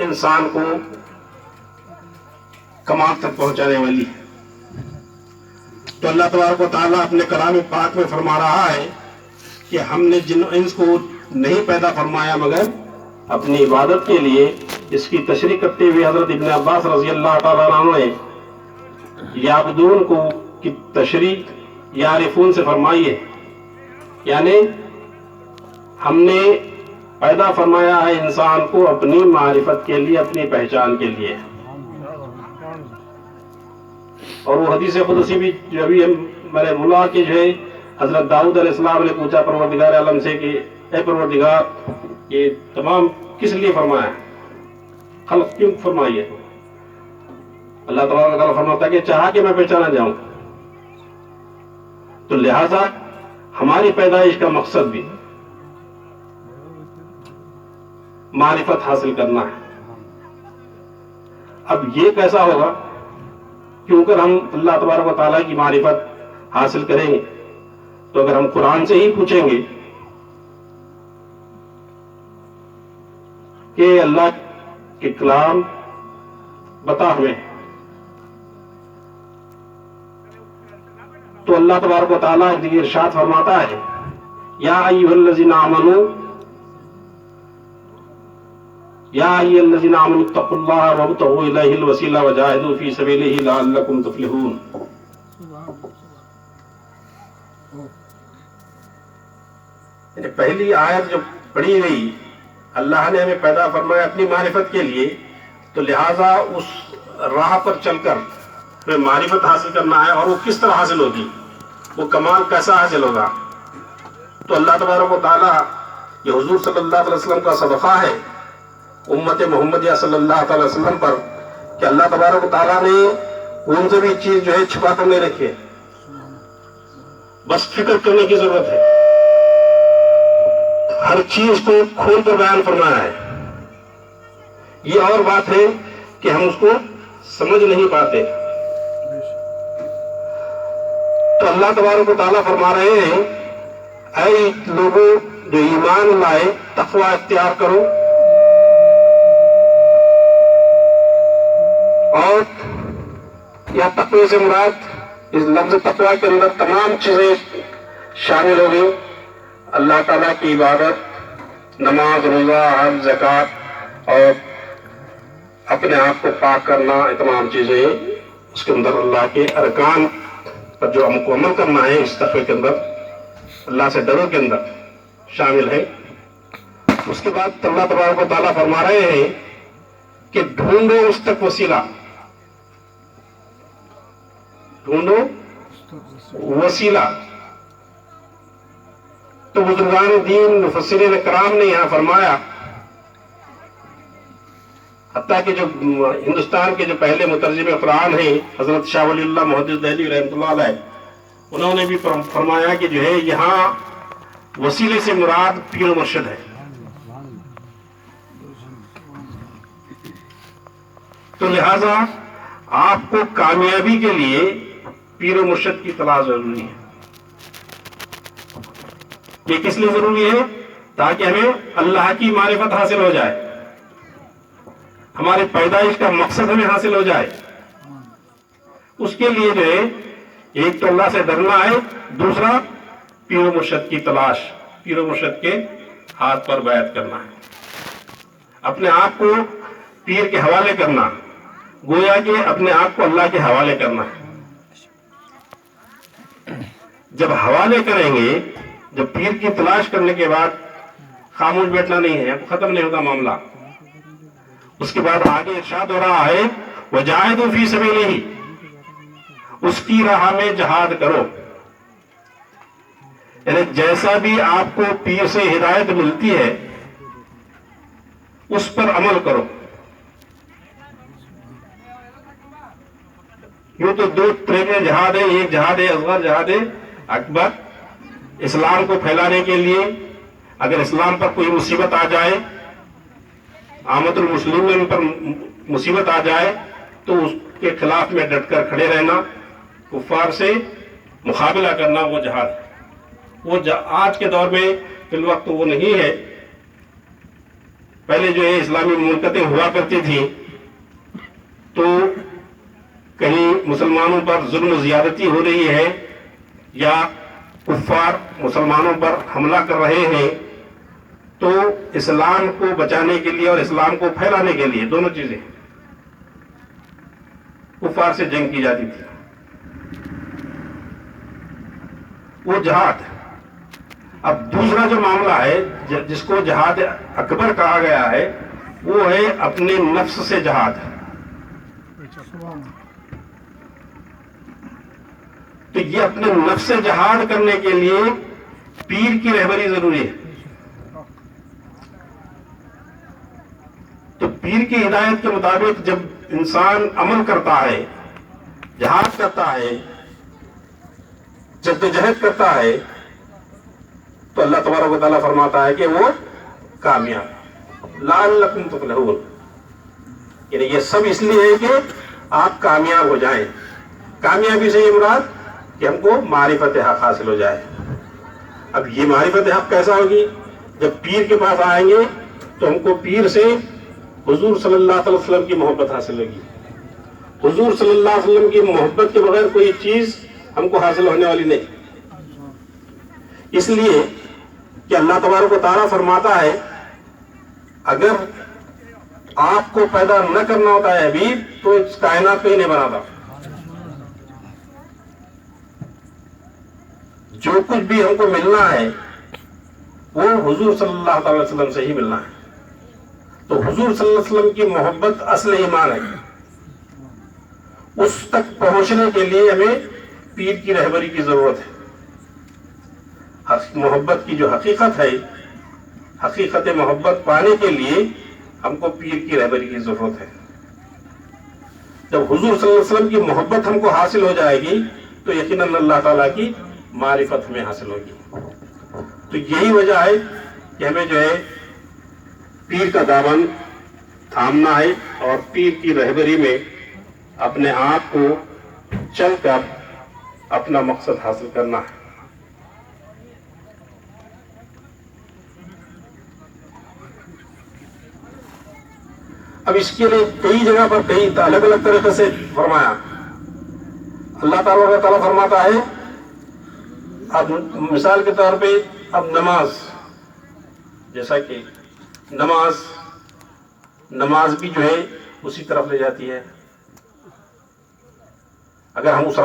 انسان کو کمال تک پہنچانے والی ہے۔ تو اللہ تبارک و تعالیٰ اپنے کلام پاک میں فرما رہا ہے کہ ہم نے جن انس کو نہیں پیدا فرمایا مگر اپنی عبادت کے لیے۔ اس کی تشریح کرتے ہوئے حضرت ابن عباس رضی اللہ تعالیٰ عنہ نے یعبدون کو کی تشریح یعرفون سے فرمائی ہے، یعنی ہم نے پیدا فرمایا ہے انسان کو اپنی معرفت کے لیے، اپنی پہچان کے لیے۔ اور وہ حدیث قدسی بھی جو ابھی میں نے بولا کہ جو ہے حضرت داؤد علیہ السلام نے پوچھا پروردگار عالم سے کہ اے پروردگار، یہ تمام کس لیے فرمایا ہے، خلق کیوں فرمائی ہے؟ اللہ تبارک و تعالیٰ فرماتا ہے کہ چاہا کہ میں پہچانا جاؤں۔ تو لہذا ہماری پیدائش کا مقصد بھی معرفت حاصل کرنا ہے۔ اب یہ کیسا ہوگا؟ کیونکہ ہم اللہ تبارک و تعالیٰ کی معرفت حاصل کریں گے تو اگر ہم قرآن سے ہی پوچھیں گے کہ اللہ کے کلام بتا ہمیں، تو اللہ تبارک و تعالیٰ ارشاد فرماتا ہے یا ایھا الذین آمنوا اتقوا اللہ وابتغوا الیہ الوسیلہ وجاہدوا فی سبیلہ لعلکم تفلحون۔ یعنی پہلی آیت جو پڑھی گئی، اللہ نے ہمیں پیدا فرمایا اپنی معرفت کے لیے، تو لہٰذا اس راہ پر چل کر ہمیں معرفت حاصل کرنا ہے۔ اور وہ کس طرح حاصل ہوگی، وہ کمال کیسا حاصل ہوگا؟ تو اللہ تبارک و تعالیٰ یہ حضور صلی اللہ علیہ وسلم کا صدقہ ہے امت محمدیہ صلی اللہ علیہ وسلم پر کہ اللہ تبارک و تعالیٰ نے ان سے بھی چیز جو ہے چھپا کر نہیں رکھی ہے، بس فکر کرنے کی ضرورت ہے۔ ہر چیز کو کھول کر بیان فرمایا ہے۔ یہ اور بات ہے کہ ہم اس کو سمجھ نہیں پاتے۔ تو اللہ تبارک و تعالیٰ فرما رہے ہیں اے لوگوں جو ایمان لائے، تقوی اختیار کرو، اور یا تقوی سے مراد اس لفظ تقوی کے اندر تمام چیزیں شامل ہو گئی، اللہ تعالیٰ کی عبادت، نماز، روزہ، حج، زکوٰۃ، اور اپنے آپ کو پاک کرنا، تمام چیزیں اس کے اندر اللہ کے ارکان پر جو ہم کو عمل کرنا ہے اس تقوی کے اندر، اللہ سے ڈرو کے اندر شامل ہے۔ اس کے بعد اللہ تبارک و تعالیٰ فرما رہے ہیں کہ ڈھونڈو اس تک وسیلہ، ڈھونڈو وسیلہ۔ تو بزرگان دین، مفسرین کرام نے یہاں فرمایا، حتیٰ کہ جو ہندوستان کے جو پہلے مترجم قرآن ہیں حضرت شاہ ولی اللہ محدث دہلوی رحمۃ اللہ علیہ، انہوں نے بھی فرمایا کہ جو ہے یہاں وسیلے سے مراد پیر و مرشد ہے۔ تو لہذا آپ کو کامیابی کے لیے پیر و مرشد کی تلاش ضروری ہے۔ یہ کس لیے ضروری ہے؟ تاکہ ہمیں اللہ کی معرفت حاصل ہو جائے، ہماری پیدائش کا مقصد ہمیں حاصل ہو جائے۔ اس کے لیے جو ہے ایک تو اللہ سے ڈرنا ہے، دوسرا پیر و مرشد کی تلاش، پیر و مرشد کے ہاتھ پر بیعت کرنا ہے، اپنے آپ کو پیر کے حوالے کرنا، گویا کہ اپنے آپ کو اللہ کے حوالے کرنا ہے۔ جب حوالے کریں گے، جب پیر کی تلاش کرنے کے بعد خاموش بیٹھنا نہیں ہے، ختم نہیں ہوگا معاملہ۔ اس کے بعد آگے ارشاد ہو رہا ہے وَجَاهِدُوا فِي سَبِيلِهِ، اس کی راہ میں جہاد کرو۔ یعنی جیسا بھی آپ کو پیر سے ہدایت ملتی ہے اس پر عمل کرو۔ یوں تو دو طرح کے جہاد ہے، ایک جہاد اصغر، جہاد اکبر، اسلام کو پھیلانے کے لیے اگر اسلام پر کوئی مصیبت آ جائے، آمد المسلمین پر مصیبت آ جائے تو اس کے خلاف میں ڈٹ کر کھڑے رہنا، کفار سے مقابلہ کرنا، وہ جہاد ہے۔ وہ آج کے دور میں فی الوقت وہ نہیں ہے، پہلے جو ہے اسلامی مملکتیں ہوا کرتی تھیں تو کہیں مسلمانوں پر ظلم و زیادتی ہو رہی ہے یا کفار مسلمانوں پر حملہ کر رہے ہیں تو اسلام کو بچانے کے لیے اور اسلام کو پھیلانے کے لیے دونوں چیزیں کفار سے جنگ کی جاتی تھی. وہ جہاد. اب دوسرا جو معاملہ ہے جس کو جہاد اکبر کہا گیا ہے وہ ہے اپنے نفس سے جہاد. تو یہ اپنے نفس سے جہاد کرنے کے لیے پیر کی رہبری ضروری ہے. تو پیر کی ہدایت کے مطابق جب انسان عمل کرتا ہے، جہاد کرتا ہے، جدوجہد کرتا ہے تو اللہ تبارک و تعالیٰ فرماتا ہے کہ وہ کامیاب. لعلکم تفلحون، یعنی یہ سب اس لیے ہے کہ آپ کامیاب ہو جائیں. کامیابی سے یہ مراد کہ ہم کو معرفت حق حاصل ہو جائے. اب یہ معرفت حق کیسا ہوگی؟ جب پیر کے پاس آئیں گے تو ہم کو پیر سے حضور صلی اللہ علیہ وسلم کی محبت حاصل ہوگی. حضور صلی اللہ علیہ وسلم کی محبت کے بغیر کوئی چیز ہم کو حاصل ہونے والی نہیں. اس لیے کہ اللہ تبارک و تعالیٰ فرماتا ہے اگر آپ کو پیدا نہ کرنا ہوتا ہے حبیب تو اس کائنات کو ہی نہیں بناتا. جو کچھ بھی ہم کو ملنا ہے وہ حضور صلی اللہ علیہ وسلم سے ہی ملنا ہے. تو حضور صلی اللہ علیہ وسلم کی محبت اصل ایمان ہے. اس تک پہنچنے کے لیے ہمیں پیر کی رہبری کی ضرورت ہے. محبت کی جو حقیقت ہے، حقیقت محبت پانے کے لیے ہم کو پیر کی رہبری کی ضرورت ہے. جب حضور صلی اللہ علیہ وسلم کی محبت ہم کو حاصل ہو جائے گی تو یقیناً اللہ تعالیٰ کی معرفت ہمیں حاصل ہوگی. تو یہی وجہ ہے کہ ہمیں جو ہے پیر کا دامن تھامنا ہے اور پیر کی رہبری میں اپنے آپ کو چل کر اپنا مقصد حاصل کرنا ہے. اب اس کے لیے کئی جگہ پر کئی الگ الگ طریقے سے فرمایا. اللہ تعالیٰ فرماتا ہے اب مثال کے طور پہ اب نماز، جیسا کہ نماز بھی جو ہے اسی طرف لے جاتی ہے. اگر ہم اس